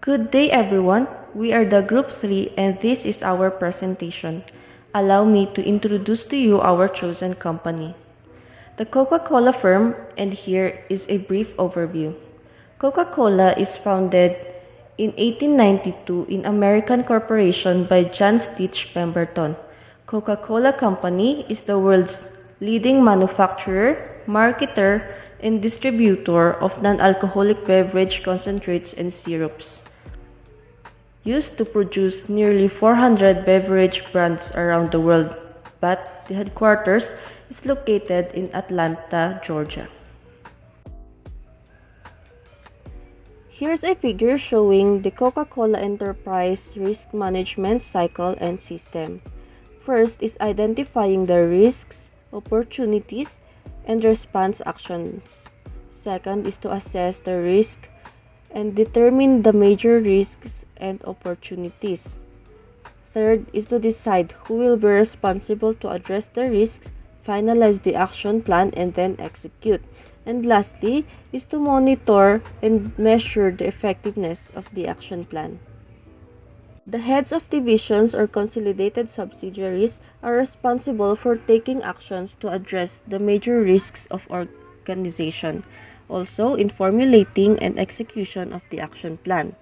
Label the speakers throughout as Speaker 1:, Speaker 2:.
Speaker 1: Good day, everyone. We are the Group 3 and this is our presentation. Allow me to introduce to you our chosen company, the Coca-Cola firm, and here is a brief overview. Coca-Cola is founded in 1892 in American Corporation by John Stitch Pemberton. Coca-Cola Company is the world's leading manufacturer, marketer, and distributor of non-alcoholic beverage concentrates and syrups, used to produce nearly 400 beverage brands around the world, but the headquarters is located in Atlanta, Georgia. Here's a figure showing the Coca-Cola enterprise risk management cycle and system. First is identifying the risks, opportunities, and response actions. Second is to assess the risk and determine the major risks and opportunities. Third is to decide who will be responsible to address the risks, finalize the action plan, and then execute. And lastly is to monitor and measure the effectiveness of the action plan. The heads of divisions or consolidated subsidiaries are responsible for taking actions to address the major risks of organization, also in formulating and execution of the action plan.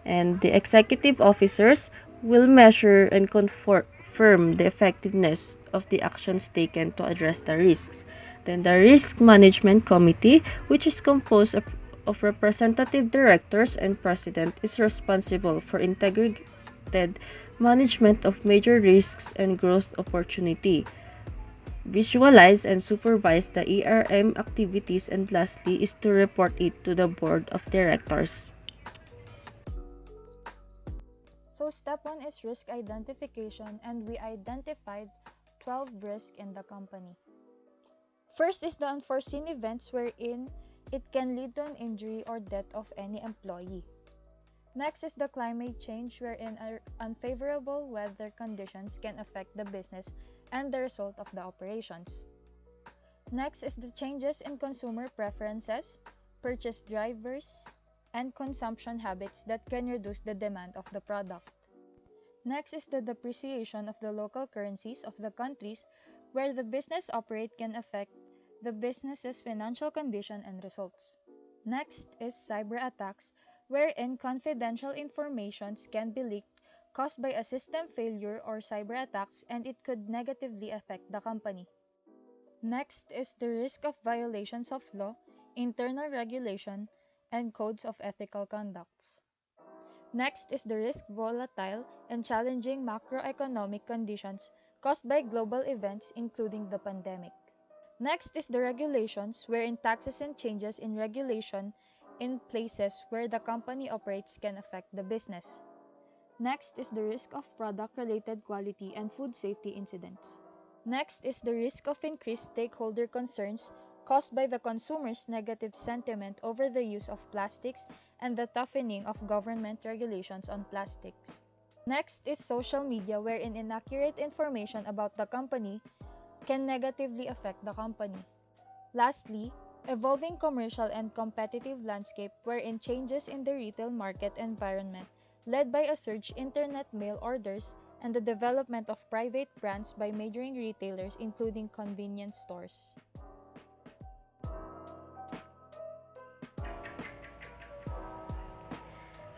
Speaker 1: And the executive officers will measure and confirm the effectiveness of the actions taken to address the risks. Then the Risk Management Committee, which is composed of representative directors and president, is responsible for integrated management of major risks and growth opportunity, visualize and supervise the ERM activities, and lastly is to report it to the board of directors.
Speaker 2: So step 1 is risk identification, and we identified 12 risks in the company. First is the unforeseen events wherein it can lead to an injury or death of any employee. Next is the climate change wherein unfavorable weather conditions can affect the business and the result of the operations. Next is the changes in consumer preferences, purchase drivers, and consumption habits that can reduce the demand of the product. Next is the depreciation of the local currencies of the countries where the business operate can affect the business's financial condition and results. Next is cyber attacks, wherein confidential informations can be leaked caused by a system failure or cyber attacks, and it could negatively affect the company. Next is the risk of violations of law, internal regulation, and codes of ethical conducts. Next is the risk volatile and challenging macroeconomic conditions caused by global events including the pandemic. Next is the regulations, wherein taxes and changes in regulation in places where the company operates can affect the business. Next is the risk of product-related quality and food safety incidents. Next is the risk of increased stakeholder concerns caused by the consumer's negative sentiment over the use of plastics and the toughening of government regulations on plastics. Next is social media, wherein inaccurate information about the company can negatively affect the company. Lastly, evolving commercial and competitive landscape, wherein changes in the retail market environment led by a surge in internet mail orders and the development of private brands by majoring retailers including convenience stores.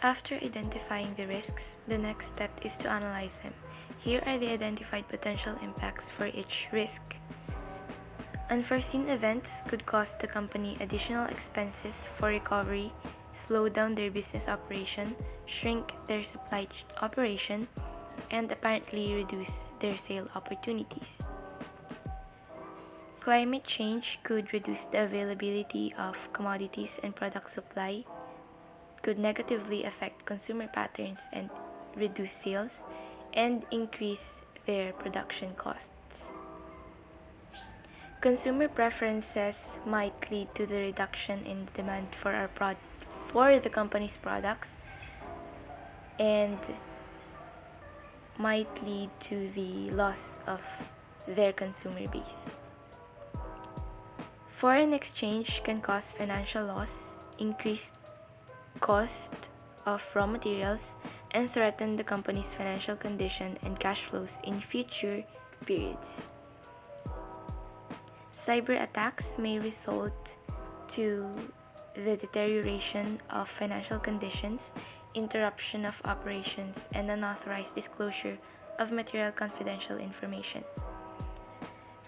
Speaker 3: After identifying the risks, the next step is to analyze them. Here are the identified potential impacts for each risk. Unforeseen events could cost the company additional expenses for recovery, slow down their business operation, shrink their supply operation, and apparently reduce their sale opportunities. Climate change could reduce the availability of commodities and product supply, could negatively affect consumer patterns and reduce sales, and increase their production costs. Consumer preferences might lead to the reduction in demand for the company's products and might lead to the loss of their consumer base. Foreign exchange can cause financial loss, increased cost of raw materials and threaten the company's financial condition and cash flows in future periods. Cyber attacks may result to the deterioration of financial conditions, interruption of operations, and unauthorized disclosure of material confidential information.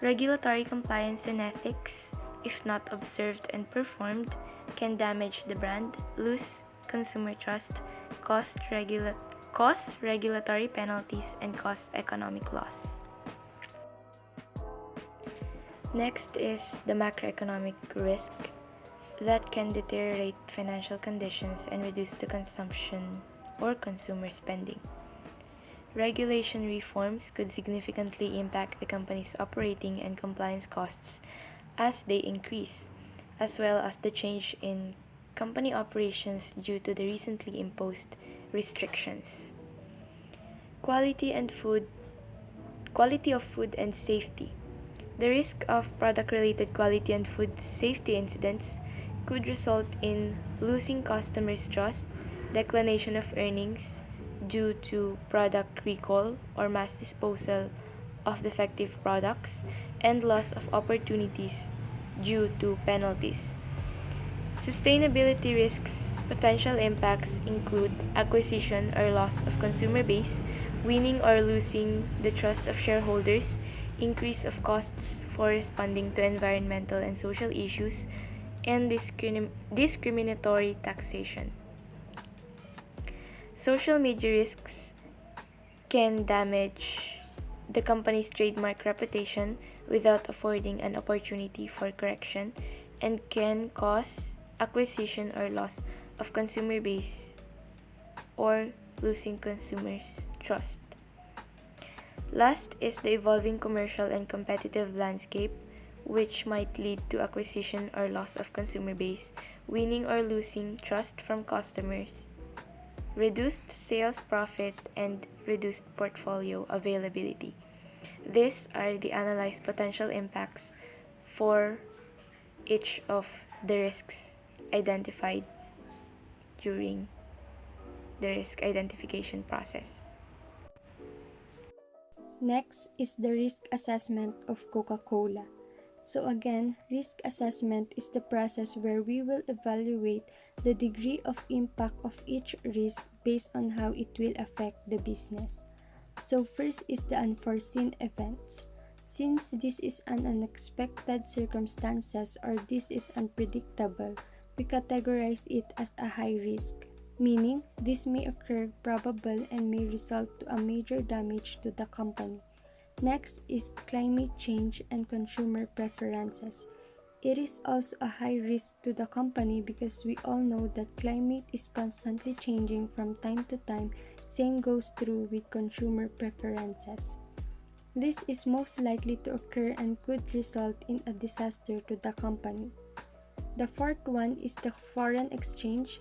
Speaker 3: Regulatory compliance and ethics, if not observed and performed, can damage the brand, lose consumer trust, cause regulatory penalties, and cause economic loss. Next is the macroeconomic risk that can deteriorate financial conditions and reduce the consumption or consumer spending. Regulation reforms could significantly impact the company's operating and compliance costs as they increase, as well as the change in company operations due to the recently imposed restrictions. Quality of food and safety. The risk of product-related quality and food safety incidents could result in losing customers' trust, declination of earnings due to product recall or mass disposal of defective products, and loss of opportunities due to penalties. Sustainability risks. Potential impacts include acquisition or loss of consumer base, winning or losing the trust of shareholders, increase of costs for responding to environmental and social issues, and discriminatory taxation. Social media risks can damage the company's trademark reputation without affording an opportunity for correction and can cause acquisition or loss of consumer base or losing consumers' trust. Last is the evolving commercial and competitive landscape, which might lead to acquisition or loss of consumer base, winning or losing trust from customers, reduced sales profit, and reduced portfolio availability. These are the analyzed potential impacts for each of the risks identified during the risk identification process.
Speaker 4: Next is the risk assessment of Coca-Cola. So again, risk assessment is the process where we will evaluate the degree of impact of each risk based on how it will affect the business. So first is the unforeseen events. Since this is an unexpected circumstances or this is unpredictable, we categorize it as a high risk, meaning this may occur probable and may result to a major damage to the company. Next is climate change and consumer preferences. It is also a high risk to the company because we all know that climate is constantly changing from time to time. Same goes through with consumer preferences. This is most likely to occur and could result in a disaster to the company. The fourth one is the foreign exchange.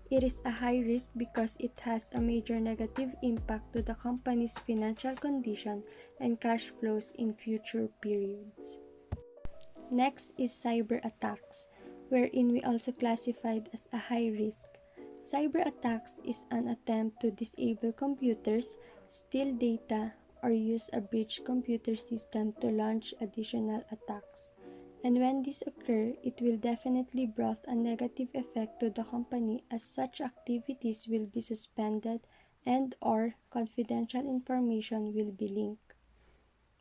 Speaker 4: It is a high risk because it has a major negative impact to the company's financial condition and cash flows in future periods. Next is cyber attacks, wherein we also classified as a high risk. Cyber attacks is an attempt to disable computers, steal data, or use a breached computer system to launch additional attacks. And when this occurs, it will definitely bring a negative effect to the company as such activities will be suspended and or confidential information will be leaked.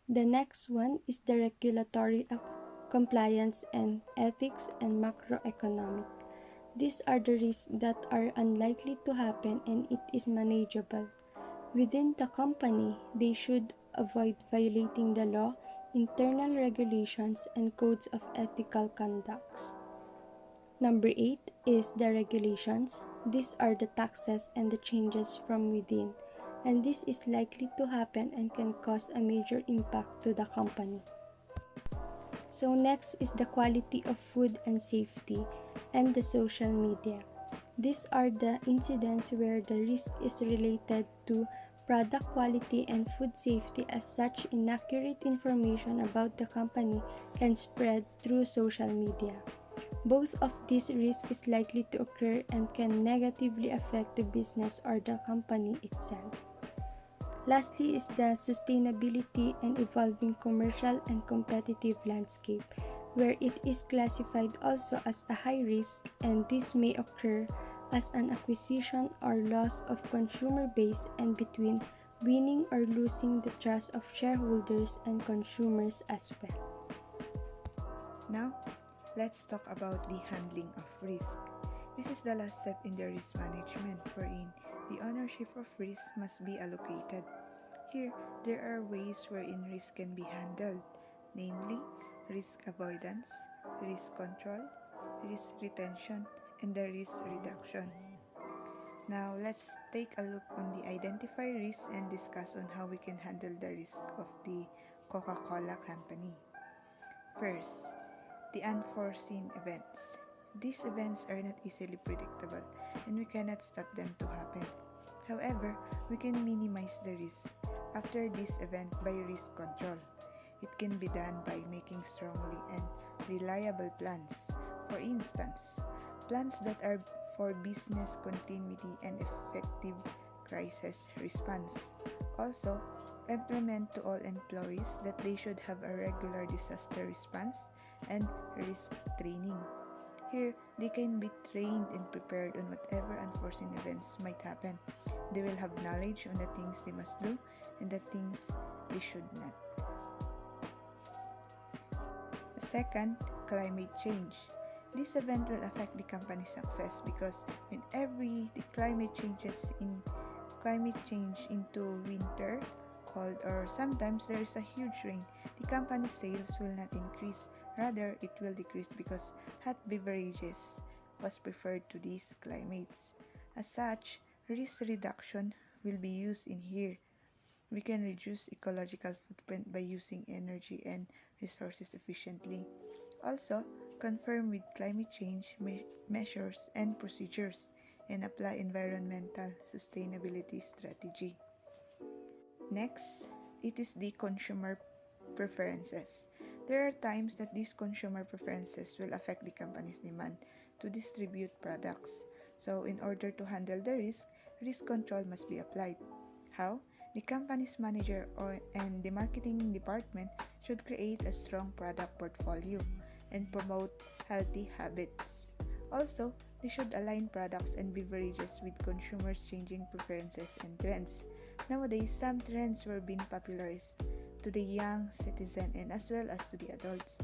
Speaker 4: The next one is the regulatory compliance and ethics and macroeconomic. These are the risks that are unlikely to happen and it is manageable. Within the company, they should avoid violating the law, internal regulations, and codes of ethical conducts. Number 8 is the regulations. These are the taxes and the changes from within, and this is likely to happen and can cause a major impact to the company. So next is the quality of food and safety and the social media. These are the incidents where the risk is related to product quality and food safety as such inaccurate information about the company can spread through social media. Both of these risks is likely to occur and can negatively affect the business or the company itself. Lastly is the sustainability and evolving commercial and competitive landscape, where it is classified also as a high risk, and this may occur as an acquisition or loss of consumer base and between winning or losing the trust of shareholders and consumers as well.
Speaker 5: Now, let's talk about the handling of risk. This is the last step in the risk management, wherein the ownership of risk must be allocated. Here, there are ways wherein risk can be handled, namely risk avoidance, risk control, risk retention, and the risk reduction. Now, let's take a look on the identify risks and discuss on how we can handle the risk of the Coca-Cola company. First, the unforeseen events. These events are not easily predictable and we cannot stop them to happen. However, we can minimize the risk after this event by risk control. It can be done by making strongly and reliable plans. For instance, plans that are for business continuity and effective crisis response. Also, implement to all employees that they should have a regular disaster response and risk training. Here, they can be trained and prepared on whatever unforeseen events might happen. They will have knowledge on the things they must do and the things they should not. The second, climate change. This event will affect the company's success because whenever the climate change into winter, cold, or sometimes there is a huge rain, the company's sales will not increase. Rather, it will decrease because hot beverages was preferred to these climates. As such, risk reduction will be used in here. We can reduce ecological footprint by using energy and resources efficiently. Also, confirm with climate change measures and procedures and apply environmental sustainability strategy. Next, it is the consumer preferences. There are times that these consumer preferences will affect the company's demand to distribute products. So, in order to handle the risk control must be applied. How? The company's manager and the marketing department should create a strong product portfolio and promote healthy habits. Also, they should align products and beverages with consumers' changing preferences and trends. Nowadays, some trends were being popularized to the young citizen and as well as to the adults.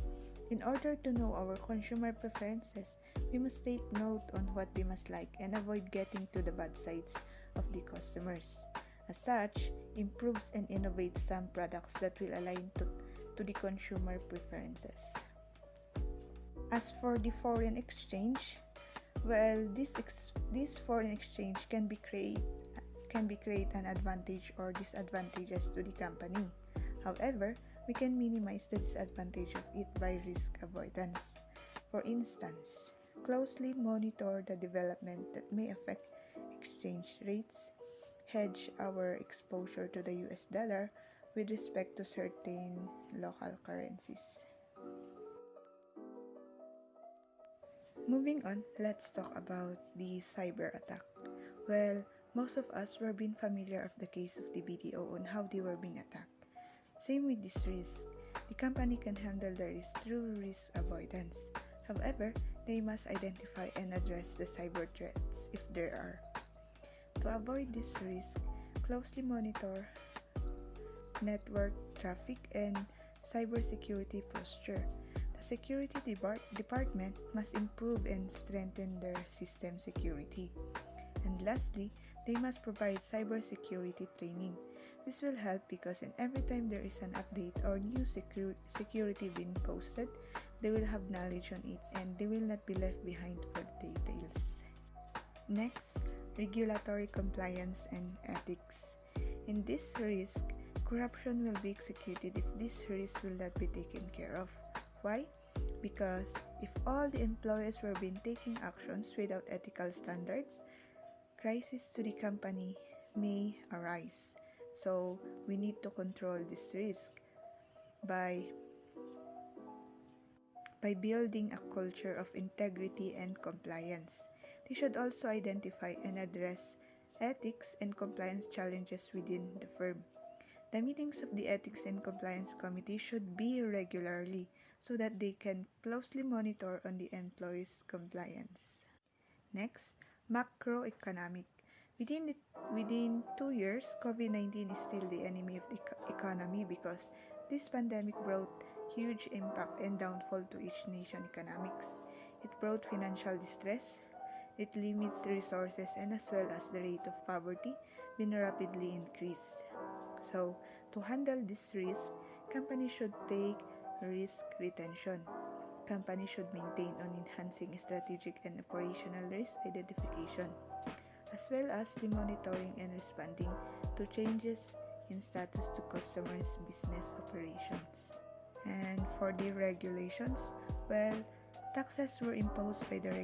Speaker 5: In order to know our consumer preferences, we must take note on what they must like and avoid getting to the bad sides of the customers. As such, improves and innovates some products that will align to the consumer preferences. As for the foreign exchange, well, this foreign exchange can be create an advantage or disadvantages to the company. However, we can minimize the disadvantage of it by risk avoidance. For instance, closely monitor the development that may affect exchange rates, hedge our exposure to the US dollar with respect to certain local currencies. Moving on, let's talk about the cyber attack. Well, most of us were being familiar of the case of the BDO on how they were being attacked. Same with this risk. The company can handle the risk through risk avoidance. However, they must identify and address the cyber threats if there are. To avoid this risk, closely monitor network traffic and cybersecurity posture. The security department must improve and strengthen their system security. And lastly, they must provide cybersecurity training. This will help because every time there is an update or new security being posted, they will have knowledge on it and they will not be left behind for details. Next, regulatory compliance and ethics. In this risk, corruption will be executed if this risk will not be taken care of. Why? Because if all the employees were being taking actions without ethical standards, crisis to the company may arise. So, we need to control this risk by by building a culture of integrity and compliance. They should also identify and address ethics and compliance challenges within the firm. The meetings of the Ethics and Compliance Committee should be regularly so that they can closely monitor on the employees' compliance. Next, macroeconomic. Within 2 years, COVID-19 is still the enemy of the economy because this pandemic brought huge impact and downfall to each nation economics. It brought financial distress, it limits resources, and as well as the rate of poverty been rapidly increased. So, to handle this risk, companies should take risk retention. Companies should maintain on enhancing strategic and operational risk identification, as well as the monitoring and responding to changes in status to customers' business operations. And for the regulations, well, taxes were imposed by the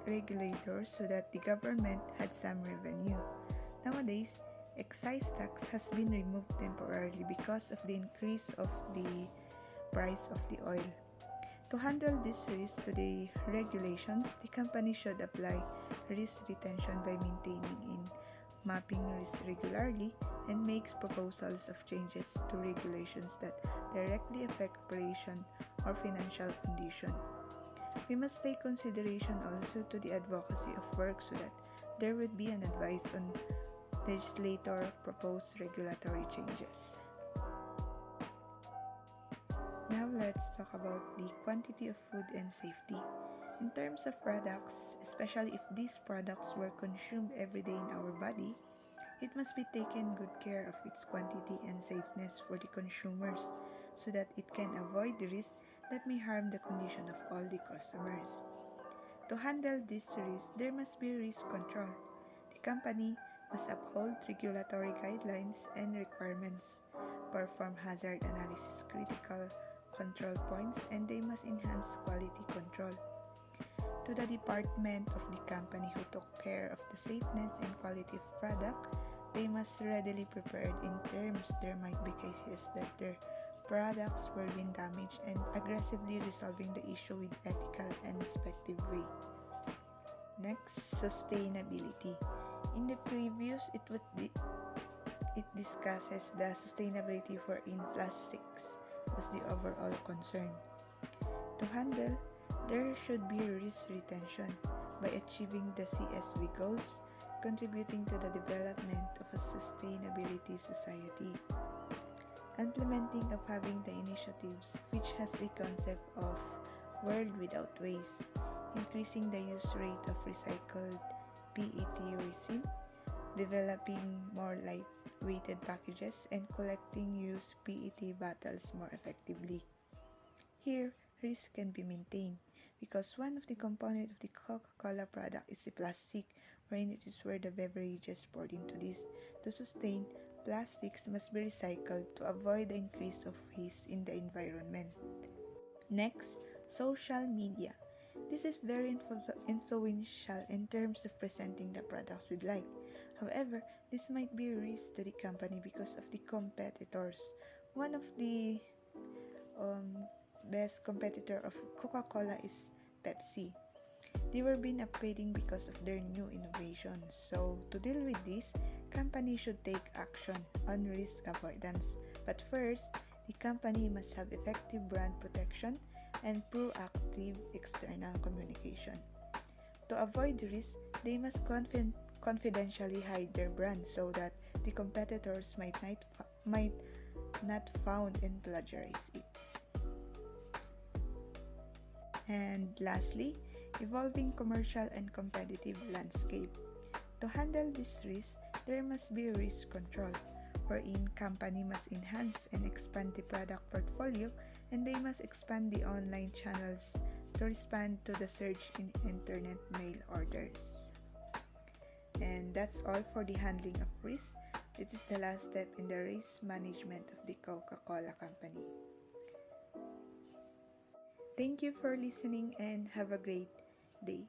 Speaker 5: regulators so that the government had some revenue. Nowadays, excise tax has been removed temporarily because of the increase of the price of the oil. To handle this risk to the regulations, the company should apply risk retention by maintaining in mapping risk regularly and makes proposals of changes to regulations that directly affect operation or financial condition. We must take consideration also to the advocacy of work so that there would be an advice on legislator proposed regulatory changes. Now let's talk about the quantity of food and safety. In terms of products, especially if these products were consumed every day in our body, it must be taken good care of its quantity and safeness for the consumers so that it can avoid the risk that may harm the condition of all the customers. To handle this risk, there must be risk control. The company must uphold regulatory guidelines and requirements, perform hazard analysis critical control points, and they must enhance quality control. To the department of the company who took care of the safeness and quality of product, they must readily prepared in terms there might be cases that their products were being damaged and aggressively resolving the issue with ethical and respective way. Next, sustainability. In the previous, it discusses the sustainability wherein plastics was the overall concern. To handle, there should be risk retention by achieving the CSV goals, contributing to the development of a sustainability society. Implementing of having the initiatives which has a concept of world without waste, increasing the use rate of recycled PET resin, developing more light-weighted packages, and collecting used PET bottles more effectively. Here, risk can be maintained because one of the components of the Coca-Cola product is the plastic, wherein it is where the beverages poured into this. To sustain, plastics must be recycled to avoid the increase of waste in the environment. Next, social media. This is very influential in terms of presenting the products with like. However, this might be a risk to the company because of the competitors. One of the best competitor of Coca-Cola is Pepsi. They were being upgrading because of their new innovations. So, to deal with this, company should take action on risk avoidance. But first, the company must have effective brand protection and proactive external communication. To avoid the risk, they must confidentially hide their brand so that the competitors might not found and plagiarize it. And lastly, evolving commercial and competitive landscape. To handle this risk, there must be risk control, wherein company must enhance and expand the product portfolio, and they must expand the online channels to respond to the surge in internet mail orders. And that's all for the handling of risk. This is the last step in the risk management of the Coca-Cola Company. Thank you for listening and have a great day.